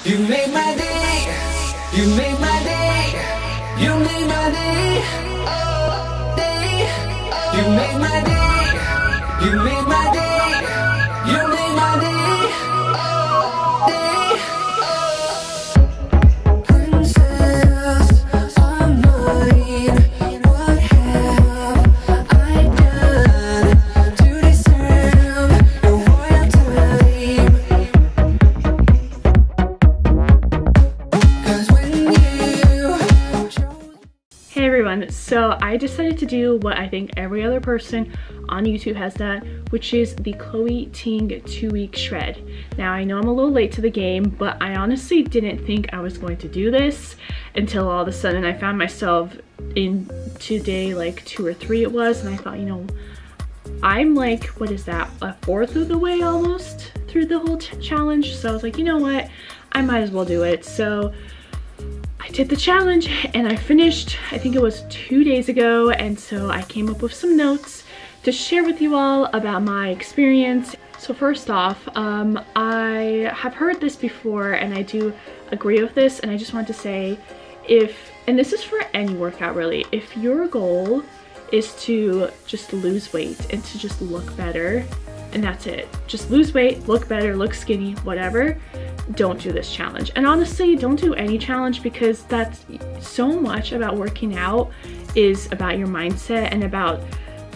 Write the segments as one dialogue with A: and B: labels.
A: You made my day, you made my day, you made my day, oh, day. You made my day, you made my day, you made my day, oh, day, oh. Princess of mine, what have I done to deserve your royalty?
B: Hey everyone, so I decided to do what I think every other person on YouTube has done, which is the Chloe Ting 2-week shred. Now I know I'm a little late to the game, but I honestly didn't think I was going to do this until all of a sudden I found myself in day like 2 or 3 it was, and I thought, you know, I'm like, what is that, a fourth of the way almost through the whole challenge. So I was like, you know what, I might as well do it. So I did the challenge and I finished, I think it was 2 days ago, and so I came up with some notes to share with you all about my experience. So first off, I have heard this before and I do agree with this, and I just want to say, and this is for any workout really, if your goal is to just lose weight and to just look better, and that's it, just lose weight, look better, look skinny, whatever, don't do this challenge. And honestly, don't do any challenge, because that's so much about working out is about your mindset and about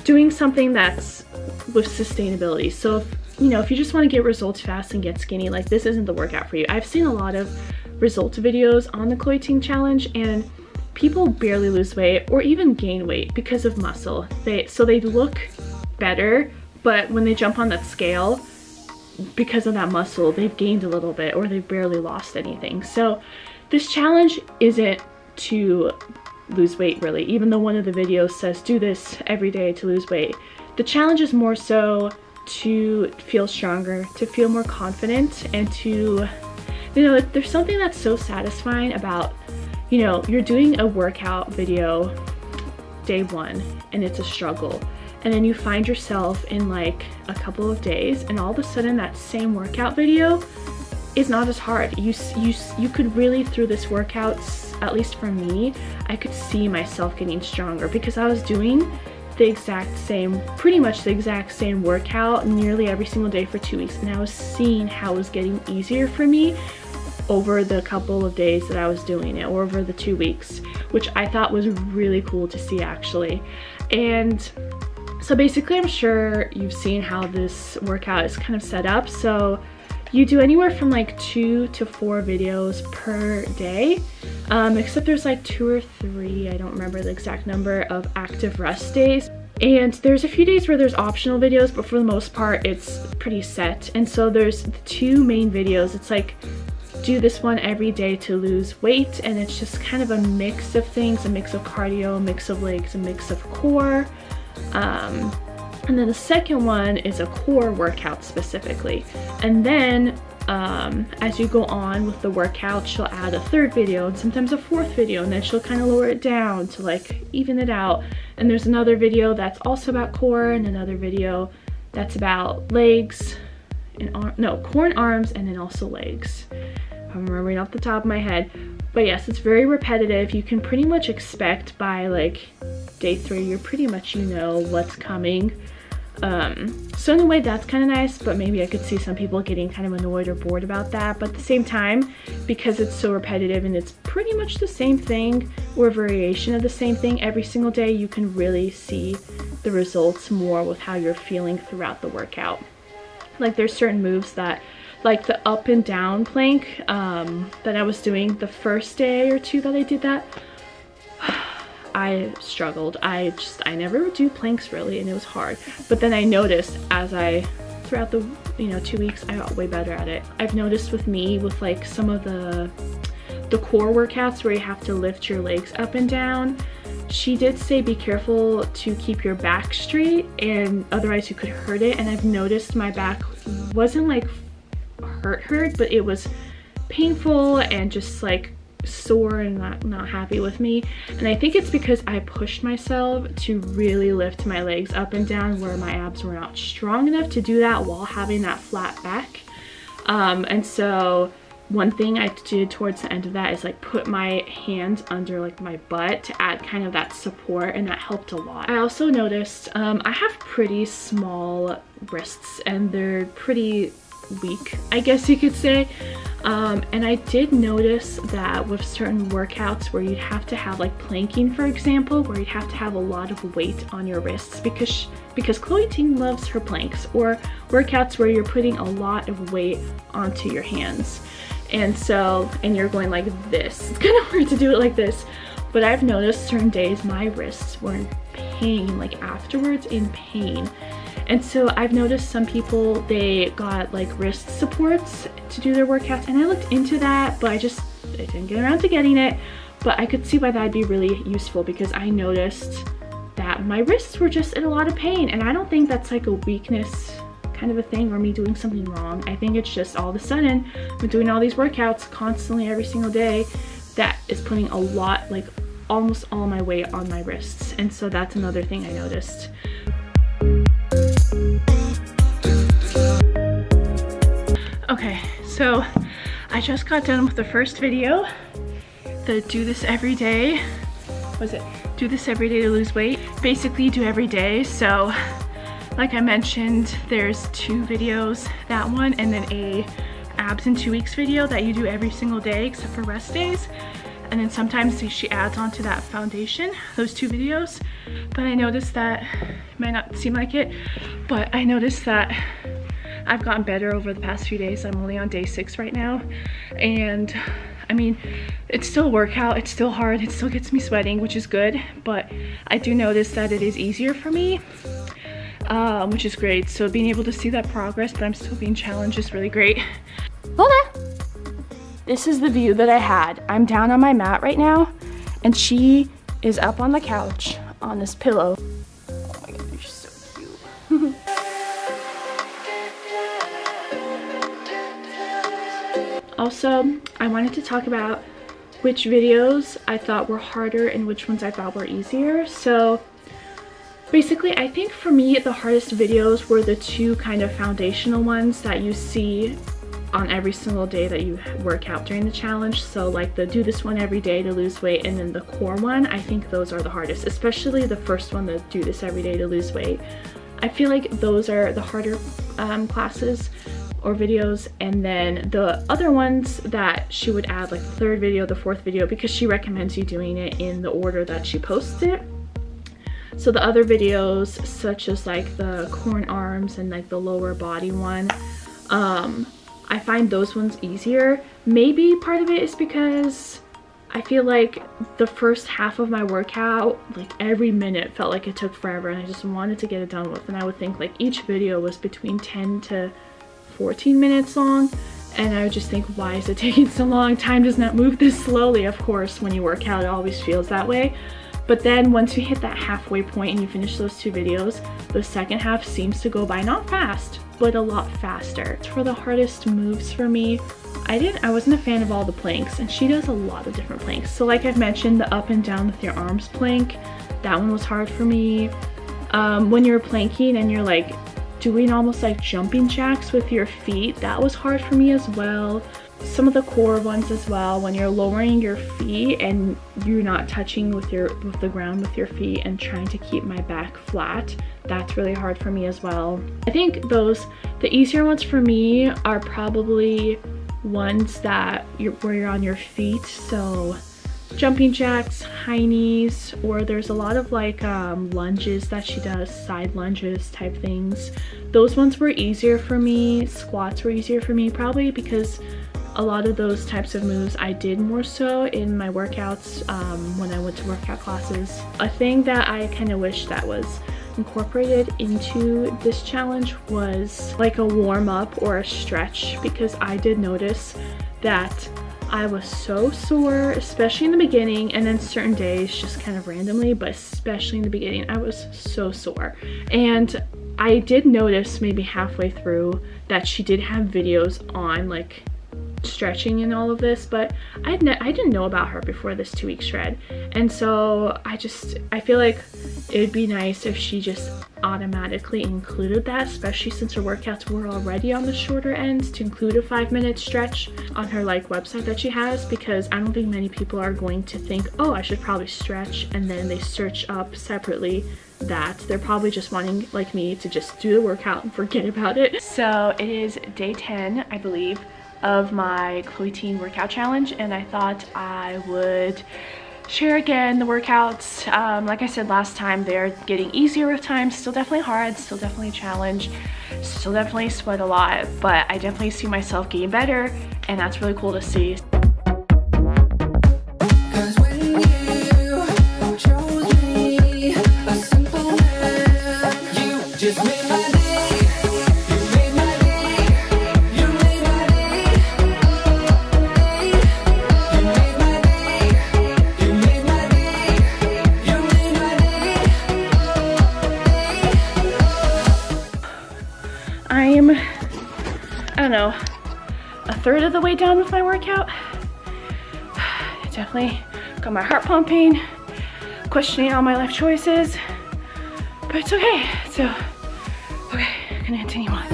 B: doing something that's with sustainability. So if, you know, if you just want to get results fast and get skinny, like this isn't the workout for you. I've seen a lot of results videos on the Chloe Ting challenge, and people barely lose weight or even gain weight because of muscle. So they look better, but when they jump on that scale, because of that muscle, they've gained a little bit or they've barely lost anything. So this challenge isn't to lose weight really, even though one of the videos says do this every day to lose weight. The challenge is more so to feel stronger, to feel more confident, and to, you know, there's something that's so satisfying about, you know, you're doing a workout video day 1 and it's a struggle, and then you find yourself in like a couple of days and all of a sudden that same workout video is not as hard. You could really, through this workout, at least for me, I could see myself getting stronger because I was doing the exact same, pretty much the exact same workout nearly every single day for 2 weeks, and I was seeing how it was getting easier for me over the couple of days that I was doing it, or over the 2 weeks, which I thought was really cool to see actually. And so basically, I'm sure you've seen how this workout is kind of set up. So you do anywhere from like 2 to 4 videos per day, except there's like 2 or 3, I don't remember the exact number, of active rest days. And there's a few days where there's optional videos, but for the most part, it's pretty set. And so there's the 2 main videos. It's like, do this one every day to lose weight, and it's just kind of a mix of things, a mix of cardio, a mix of legs, a mix of core. And then the second one is a core workout specifically. And then as you go on with the workout, she'll add a 3rd video and sometimes a 4th video, and then she'll kind of lower it down to like even it out. And there's another video that's also about core, and another video that's about legs and core and arms, and then also legs. I'm remembering off the top of my head. But yes, it's very repetitive. You can pretty much expect by like day 3, you're pretty much, you know, what's coming. So in a way that's kind of nice, but maybe I could see some people getting kind of annoyed or bored about that. But at the same time, because it's so repetitive and it's pretty much the same thing or a variation of the same thing every single day, you can really see the results more with how you're feeling throughout the workout. Like there's certain moves that, like the up and down plank that I was doing the first day or 2 that I did that, I struggled. I never do planks really, and it was hard. But then I noticed throughout the, you know, 2 weeks, I got way better at it. I've noticed with me, with like some of the core workouts where you have to lift your legs up and down, she did say be careful to keep your back straight, and otherwise you could hurt it. And I've noticed my back wasn't like hurt, but it was painful and just like sore and not happy with me. And I think it's because I pushed myself to really lift my legs up and down where my abs were not strong enough to do that while having that flat back. And so one thing I did towards the end of that is like put my hands under like my butt to add kind of that support, and that helped a lot. I also noticed I have pretty small wrists and they're pretty weak, I guess you could say. And I did notice that with certain workouts where you'd have to have like planking, for example, where you'd have to have a lot of weight on your wrists because Chloe Ting loves her planks, or workouts where you're putting a lot of weight onto your hands. And you're going like this. It's kind of hard to do it like this, but I've noticed certain days my wrists were in pain, like afterwards in pain. And so I've noticed some people, they got like wrist supports to do their workouts, and I looked into that, but I didn't get around to getting it. But I could see why that'd be really useful, because I noticed that my wrists were just in a lot of pain, and I don't think that's like a weakness kind of a thing or me doing something wrong. I think it's just all of a sudden I'm doing all these workouts constantly every single day that is putting a lot, like almost all my weight on my wrists. And so that's another thing I noticed. Okay, so I just got done with the first video, the do this every day. Do this every day to lose weight. Basically do every day. So like I mentioned, there's 2 videos, that one, and then a abs in 2 weeks video that you do every single day except for rest days. And then sometimes she adds on to that foundation, those 2 videos. But I noticed that, it might not seem like it, but I noticed that I've gotten better over the past few days. I'm only on day 6 right now. And I mean, it's still a workout, it's still hard, it still gets me sweating, which is good. But I do notice that it is easier for me, which is great. So being able to see that progress, but I'm still being challenged, is really great. Hola! This is the view that I had. I'm down on my mat right now, and she is up on the couch on this pillow. Oh my god, you're so cute. Also, I wanted to talk about which videos I thought were harder and which ones I thought were easier. So basically, I think for me, the hardest videos were the 2 kind of foundational ones that you see on every single day that you work out during the challenge. So like the do this one every day to lose weight, and then the core one, I think those are the hardest, especially the first one, the do this every day to lose weight. I feel like those are the harder classes or videos. And then the other ones that she would add, like the 3rd video, the 4th video, because she recommends you doing it in the order that she posts it. So the other videos, such as like the core and arms and like the lower body one, I find those ones easier. Maybe part of it is because I feel like the first half of my workout, like every minute felt like it took forever, and I just wanted to get it done with. And I would think like each video was between 10 to 14 minutes long, and I would just think, why is it taking so long? Time does not move this slowly. Of course, when you work out, it always feels that way. But then once you hit that halfway point and you finish those 2 videos, the second half seems to go by not fast, but a lot faster. For the hardest moves for me, I wasn't a fan of all the planks, and she does a lot of different planks. So like I've mentioned, the up and down with your arms plank, that one was hard for me. When you're planking and you're like doing almost like jumping jacks with your feet, that was hard for me as well. Some of the core ones as well, when you're lowering your feet and you're not touching with the ground with your feet and trying to keep my back flat, that's really hard for me as well. I think the easier ones for me are probably ones that where you're on your feet, so jumping jacks, high knees, or there's a lot of like lunges that she does, side lunges type things. Those ones were easier for me. Squats were easier for me, probably because a lot of those types of moves I did more so in my workouts when I went to workout classes. A thing that I kind of wish that was incorporated into this challenge was like a warm-up or a stretch, because I did notice that I was so sore, especially in the beginning, and then certain days just kind of randomly, but especially in the beginning I was so sore. And I did notice maybe halfway through that she did have videos on like stretching and all of this, but I didn't know about her before this 2-week shred. And so I feel like it would be nice if she just automatically included that, especially since her workouts were already on the shorter end, to include a 5-minute stretch on her like website that she has, because I don't think many people are going to think, oh, I should probably stretch, and then they search up separately that. They're probably just wanting, like me, to just do the workout and forget about it. So it is day 10, I believe, of my Chloe Ting workout challenge, and I thought I would share again the workouts. Like I said last time, they're getting easier with time. Still definitely hard, still definitely a challenge, still definitely sweat a lot, but I definitely see myself getting better, and that's really cool to see. I don't know, a third of the way done with my workout. It definitely got my heart pumping, questioning all my life choices, but it's okay. So, okay, I'm gonna continue on.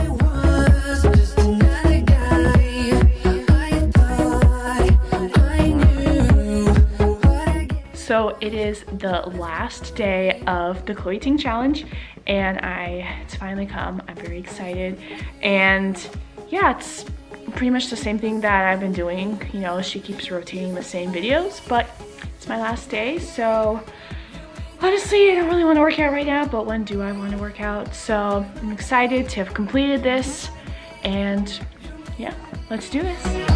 B: So it is the last day of the Chloe Ting challenge, and it's finally come. I'm very excited, and yeah, it's pretty much the same thing that I've been doing. You know, she keeps rotating the same videos, but it's my last day, so honestly, I don't really want to work out right now, but when do I want to work out? So I'm excited to have completed this, and yeah, let's do this.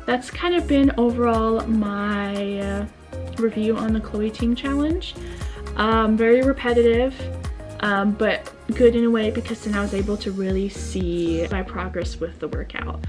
B: That's kind of been overall my review on the Chloe Ting challenge. Very repetitive, but good in a way, because then I was able to really see my progress with the workout.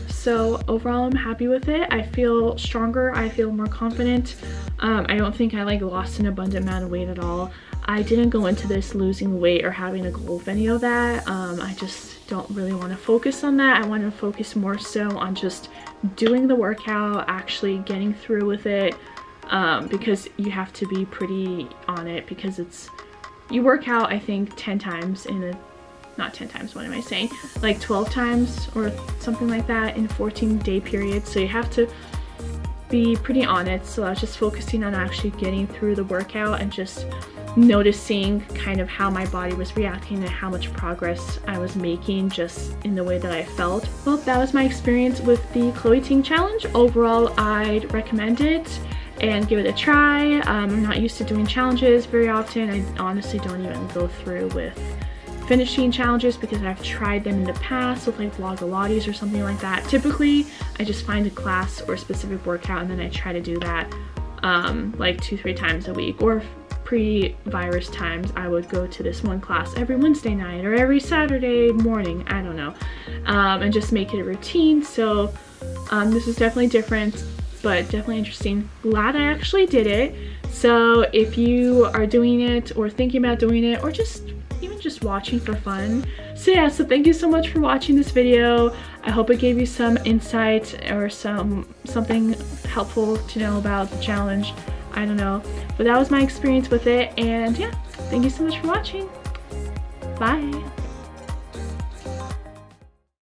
B: So overall, I'm happy with it. I feel stronger, I feel more confident. I don't think I like lost an abundant amount of weight at all. I didn't go into this losing weight or having a goal of any of that. I just don't really want to focus on that. I want to focus more so on just doing the workout, actually getting through with it, because you have to be pretty on it, because you work out, I think, 10 times in a, not 10 times, what am I saying? Like 12 times or something like that in a 14-day period. So you have to be pretty on it. So I was just focusing on actually getting through the workout and just noticing kind of how my body was reacting and how much progress I was making just in the way that I felt. Well, that was my experience with the Chloe Ting challenge. Overall, I'd recommend it and give it a try. I'm not used to doing challenges very often. I honestly don't even go through with finishing challenges because I've tried them in the past with like Vlogalates or something like that. Typically, I just find a class or a specific workout and then I try to do that like 2-3 times a week, or pre-virus times I would go to this one class every Wednesday night or every Saturday morning, I don't know, and just make it a routine. So this is definitely different, but definitely interesting. Glad I actually did it. So if you are doing it or thinking about doing it, or just even just watching for fun. So yeah, so thank you so much for watching this video. I hope it gave you some insight or something helpful to know about the challenge. I don't know, but that was my experience with it, and yeah, thank you so much for watching. Bye.